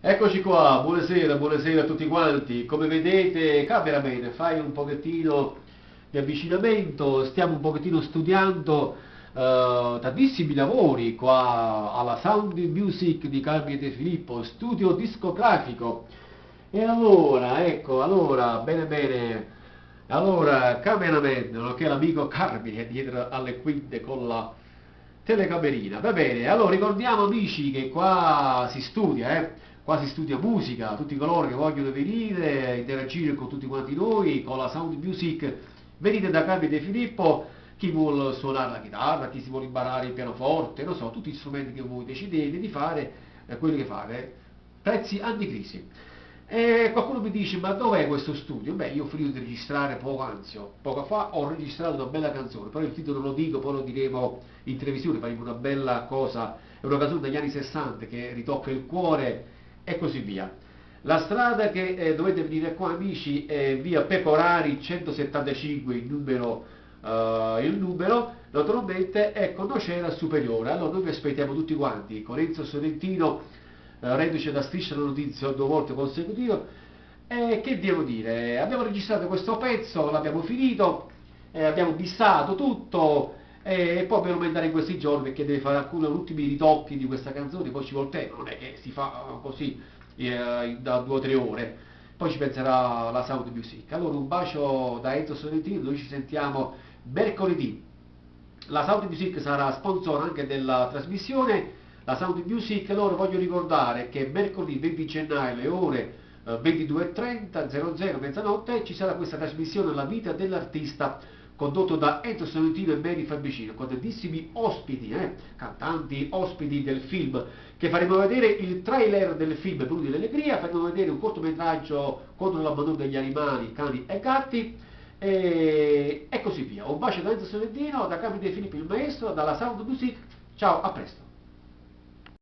Eccoci qua, buonasera a tutti quanti. Come vedete, cameraman, fai un pochettino di avvicinamento, stiamo un pochettino studiando tantissimi lavori qua alla Sound Music di Carmine De Filippo, studio discografico. E allora, ecco, allora, cameraman, nonché l'amico Carmine dietro alle quinte con la telecamerina. Va bene, allora ricordiamo amici che qua si studia, qua si studia musica, tutti coloro che vogliono venire, interagire con tutti quanti noi, con la Sound Music, venite da Carmine De Filippo, chi vuole suonare la chitarra, chi si vuole imparare il pianoforte, non so, tutti gli strumenti che voi decidete di fare, quelli che fate, prezzi anticrisi. E qualcuno mi dice, ma dov'è questo studio? Beh, io ho finito di registrare poco fa ho registrato una bella canzone, però il titolo non lo dico, poi lo diremo in televisione, faremo una bella cosa, è una canzone degli anni 60 che ritocca il cuore e così via. La strada che dovete venire qua amici è via Pecorari 175, il numero naturalmente è con Nocera Superiore. Allora noi vi aspettiamo tutti quanti, con Enzo Sorrentino, reduce da Striscia la Notizia 2 volte consecutive. E che devo dire? Abbiamo registrato questo pezzo, l'abbiamo finito, abbiamo bissato tutto e poi dobbiamo andare in questi giorni perché deve fare alcuni ultimi ritocchi di questa canzone, poi ci vuole tempo, non è che si fa così da 2 o 3 ore. Poi ci penserà la Sound Music. Allora un bacio da Enzo Sorrentino, noi ci sentiamo mercoledì. La Sound Music sarà sponsor anche della trasmissione. La Sound Music, loro voglio ricordare che mercoledì 20 gennaio alle ore 22:30, 00, mezzanotte, ci sarà questa trasmissione La vita dell'artista condotto da Enzo Sorrentino e Mary Fabricino, con tantissimi ospiti, cantanti, ospiti del film, che faremo vedere il trailer del film Bruno dell'Allegria, faremo vedere un cortometraggio contro l'abbandono degli animali, cani e gatti, e così via. Un bacio da Enzo Sorrentino, da Carmine De Filippi il maestro, dalla Sound Music, ciao, a presto.